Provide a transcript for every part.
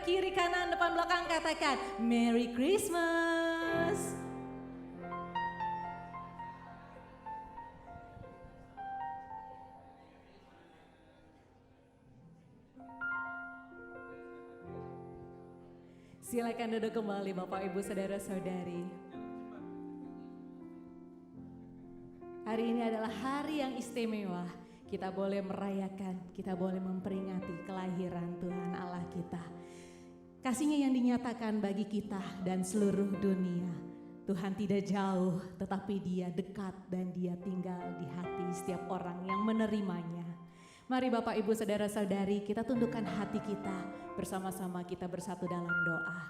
kiri, kanan, depan, belakang, katakan Merry Christmas. Silakan duduk kembali Bapak Ibu Saudara-saudari. Hari ini adalah hari yang istimewa. Kita boleh merayakan, kita boleh memperingati kelahiran Tuhan Allah kita. Kasih-Nya yang dinyatakan bagi kita dan seluruh dunia. Tuhan tidak jauh, tetapi Dia dekat dan Dia tinggal di hati setiap orang yang menerimanya. Mari Bapak Ibu Saudara-saudari, kita tundukkan hati kita. Bersama-sama kita bersatu dalam doa.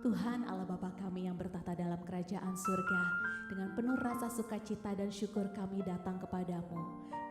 Tuhan Allah Bapa kami yang bertahta dalam kerajaan surga, dengan penuh rasa sukacita dan syukur kami datang kepadamu,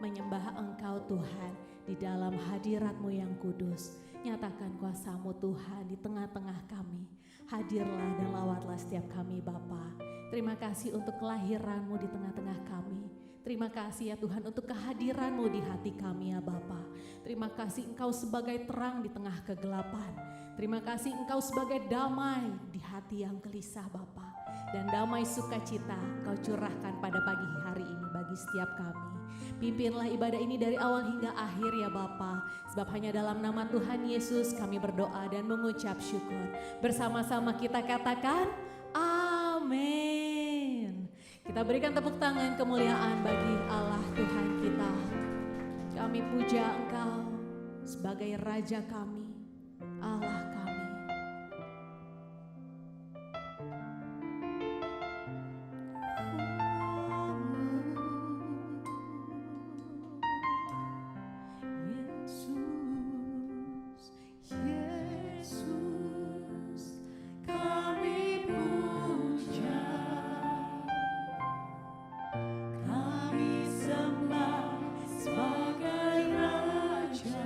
menyembah Engkau Tuhan di dalam hadirat-Mu yang kudus. Nyatakan kuasa-Mu Tuhan di tengah-tengah kami. Hadirlah dan lawatlah setiap kami Bapa. Terima kasih untuk kelahiran-Mu di tengah-tengah kami. Terima kasih ya Tuhan untuk kehadiran-Mu di hati kami ya Bapa. Terima kasih Engkau sebagai terang di tengah kegelapan. Terima kasih Engkau sebagai damai di hati yang gelisah Bapa. Dan damai sukacita Engkau curahkan pada pagi hari ini bagi setiap kami. Pimpinlah ibadah ini dari awal hingga akhir ya Bapa. Sebab hanya dalam nama Tuhan Yesus kami berdoa dan mengucap syukur. Bersama-sama kita katakan amin. Kita berikan tepuk tangan kemuliaan bagi Allah Tuhan kita. Kami puja Engkau sebagai Raja kami, Allah kami. Sebagai Raja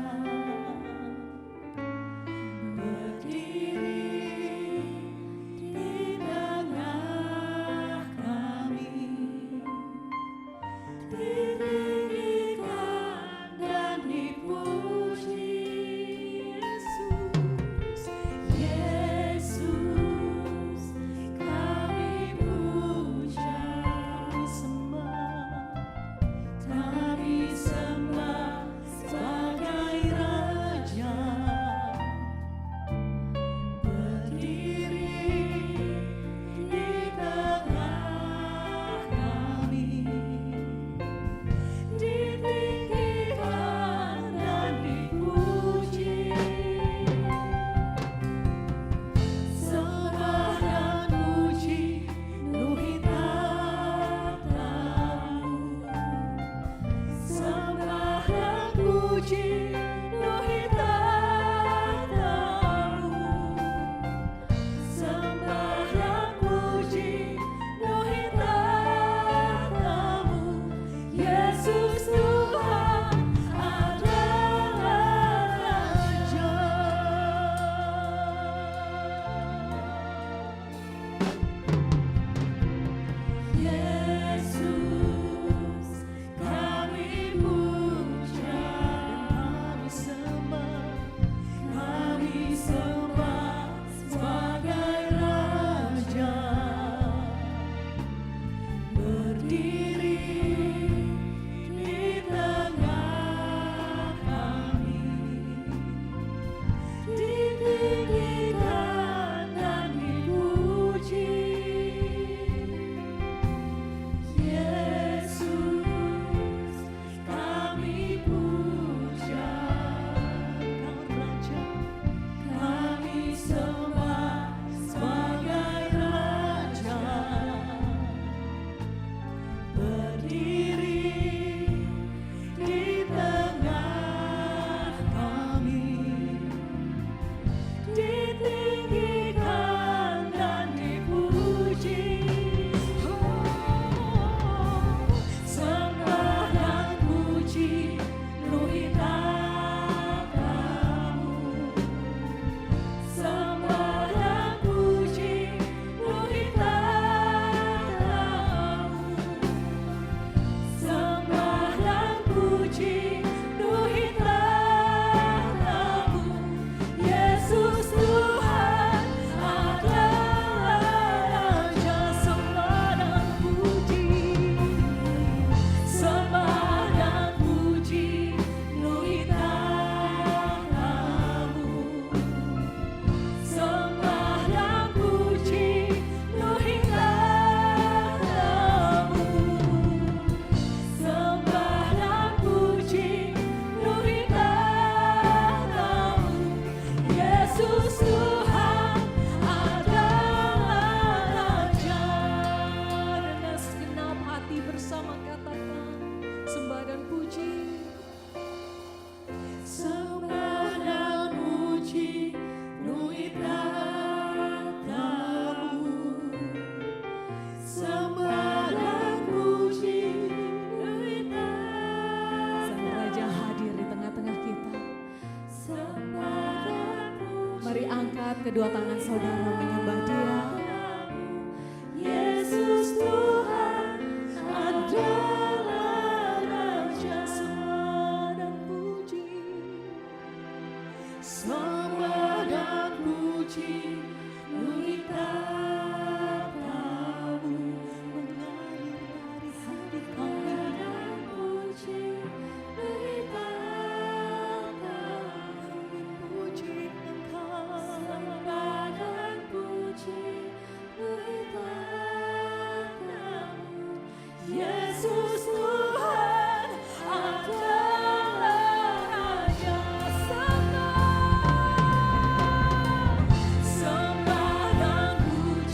Mari angkat kedua tangan saudara menyembah Dia. Yesus Tuhan adalah Raja. Sembah dan puji, sembah dan puji, beri tapamu mengalir dari hati kami. Dan puji, beri tapamu, puji Engkau. Sembah dan puji, beri tapamu. Yesus Tuhan adalah Raja. Sembah dan puji.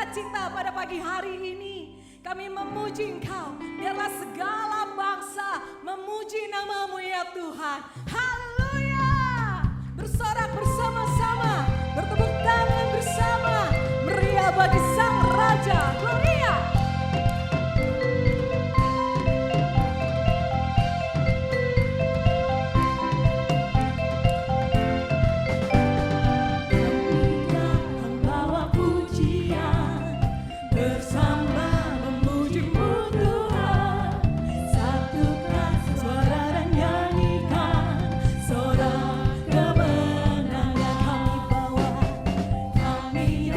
sukacita pada pagi hari ini. Kami memuji Engkau. Biarlah segala bangsa memuji nama-Mu ya Tuhan. Haleluya. Bersorak bersama-sama, bertepuk tangan bersama, meriah bagi Sang Raja. Gloria. Bawa pujian bersama memuji-Mu Tuhan. Satukan suara dan nyanyikan sorak kemenangan kami bawa. Kami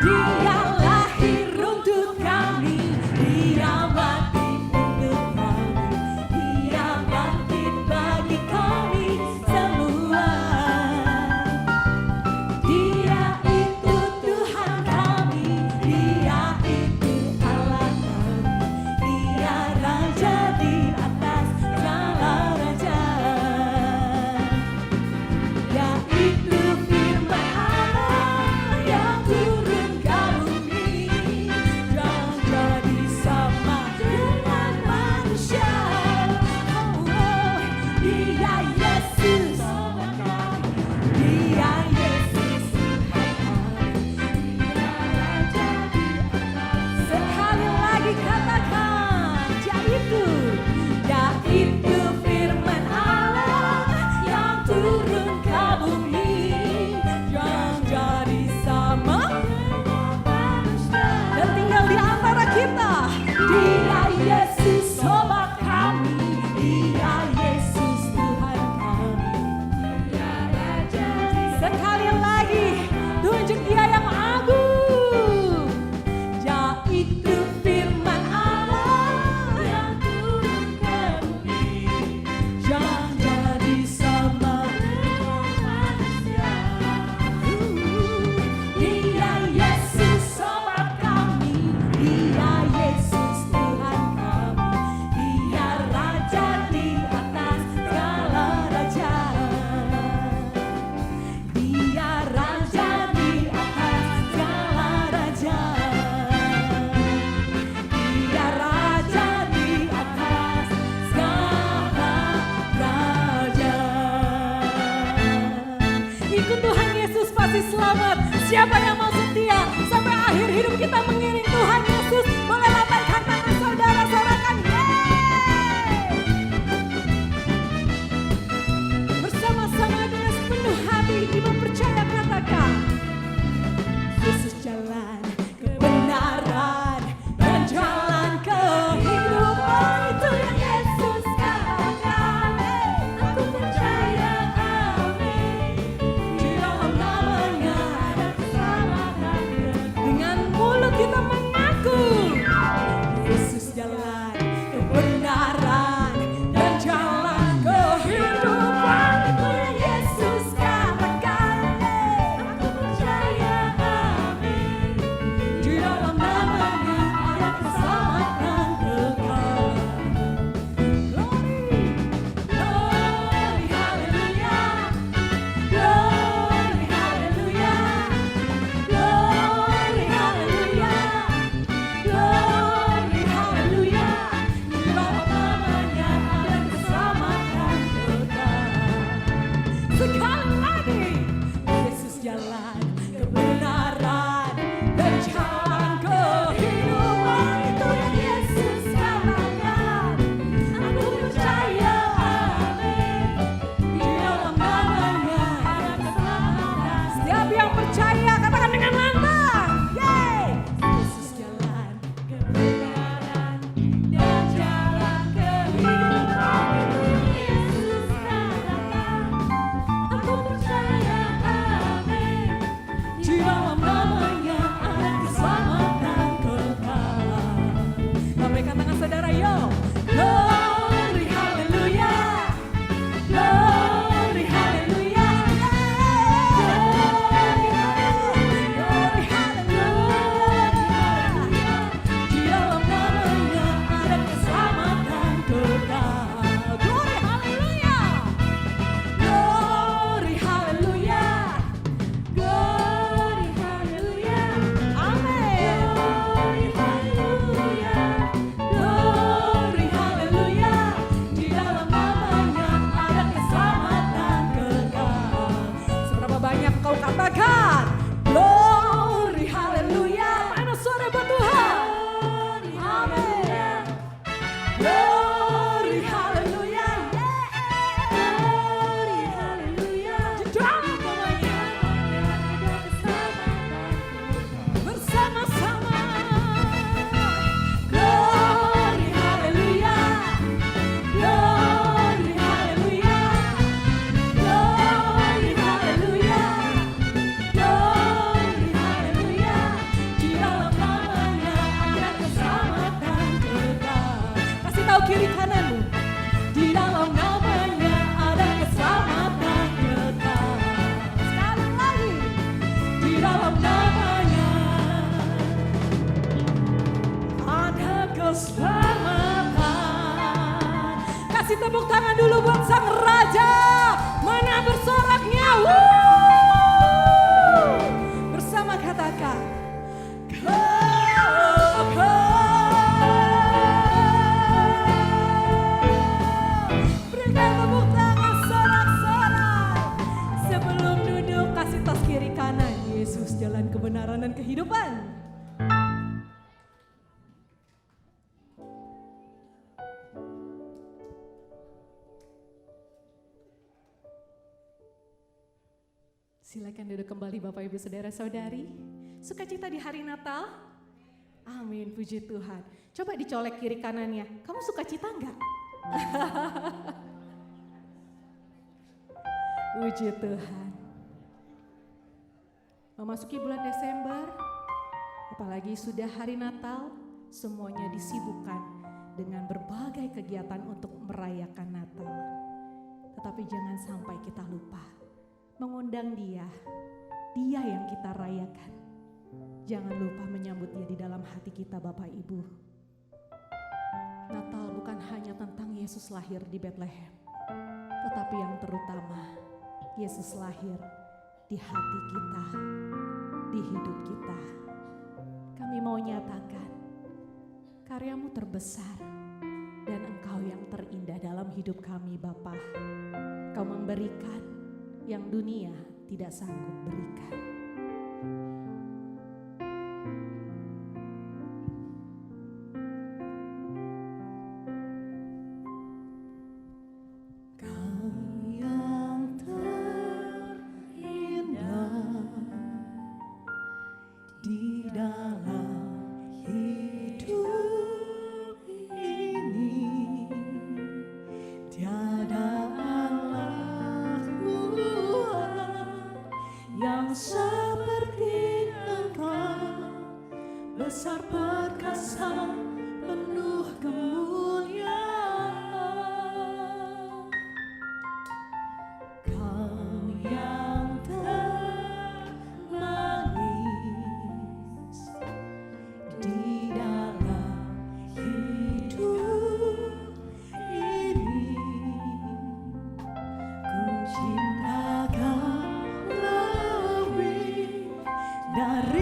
Dia lahir untuk kami, Dia mati untuk kami, Dia bangkit bagi kami semua. Dia itu Tuhan kami, Dia itu Allah kami, Dia Raja di atas segala raja. Yaitu firman Allah yang turun ke bumi, dan jadi sama dengan manusia. Dia Yesus, Dia Yesus Tuhan kami, Dia Raja di atas. Sekali lagi katakan, yaitu firman Allah yang turun ke bumi, yang jadi sama dan tinggal di antara kita. Dia Yesus sobat kami, Dia Yesus Tuhan kami, Dia Raja. Sekali lagi, tunjuk Dia yang agung. Yaitu firman Allah yang turun ke bumi, yang jadi sama dengan manusia. Dia Yesus sobat kami, Dia Yesus Tuhan kami, Dia Raja di atas segala raja. Dia Raja di atas segala raja. Dia Raja di atas segala raja. Ikut Tuhan Yesus pasti selamat. Siapa yang mau setia sampai akhir hidup kita mengiring Tuhan Yesus, boleh lambaikan tangan saudara, sorakan yeay! Bersama-sama dengan sepenuh hati kita percaya, katakan Yesus jalan kebenaran dan jalan kehidupan. Itu yang Yesus katakan. Aku percaya, amin. Di dalam namanya ada keselamatan. Dengan mulut kita mengaku Yesus jalan kebenaran dan jalan kehidupan. Itu yang Yesus katakan. Aku percaya, amin. Di dalam namanya ada keselamatan kekal. Glory, glory, haleluya. Glory, haleluya. Glory, haleluya. Glory, haleluya. Di dalam namanya ada keselamatan kekal. Sekali lagi, Yesus jalan kebenaran dan jalan kehidupan. Itu yang Yesus katakan. Aku percaya, amin. Di dalam namanya ada keselamatan. Setiap yang percaya katakan dengan lantang, yeay. Yesus jalan kebenaran dan jalan kehidupan. Yesus katakan. Aku percaya, amin. Di dalam namanya ada keselamatan kekal. Lambaikan tangan saudara, yo. Glory, haleluya. Glory, haleluya. Glory, haleluya. Di dalam namanya ada keselamatan kekal. Glory, haleluya. Glory, haleluya. Glory, haleluya. Amin. Glory, haleluya. Glory, haleluya. Di dalam namanya ada keselamatan kekal. Seberapa banyak kau katakan glory, haleluya. Mana suara buat Tuhan? Amin. Glory, haleluya. Glory, haleluya. Di dalam namanya ada keselamatan bersama-sama. Glory, haleluya. Glory, haleluya. Glory, haleluya. Glory, dalam namanya ada keselamatan. Kasih tepuk tangan dulu buat Sang Raja. Mana bersoraknya? Bersama katakan, berikan tepuk tangan sorak-sorak. Sebelum duduk kasih tas kiri kanan. Yesus jalan kebenaran dan kehidupan. Silakan duduk kembali Bapak Ibu Saudara Saudari. Sukacita di hari Natal. Amin, puji Tuhan. Coba dicolek kiri kanannya. Kamu sukacita enggak? Puji Tuhan. Memasuki bulan Desember, apalagi sudah hari Natal, semuanya disibukkan dengan berbagai kegiatan untuk merayakan Natal. Tetapi jangan sampai kita lupa mengundang dia yang kita rayakan. Jangan lupa menyambut dia di dalam hati kita Bapak Ibu. Natal bukan hanya tentang Yesus lahir di Bethlehem, tetapi yang terutama Yesus lahir di hati kita, di hidup kita. Kami mau nyatakan karyamu terbesar dan Engkau yang terindah dalam hidup kami Bapa. Kau memberikan yang dunia tidak sanggup berikan. Kau yang terindah di dalam hidup ini, tiada yang seperti Engkau, besar perkasa, penuh kemuliaan. Kau yang termanis di dalam hidup ini, ku cinta Kau dari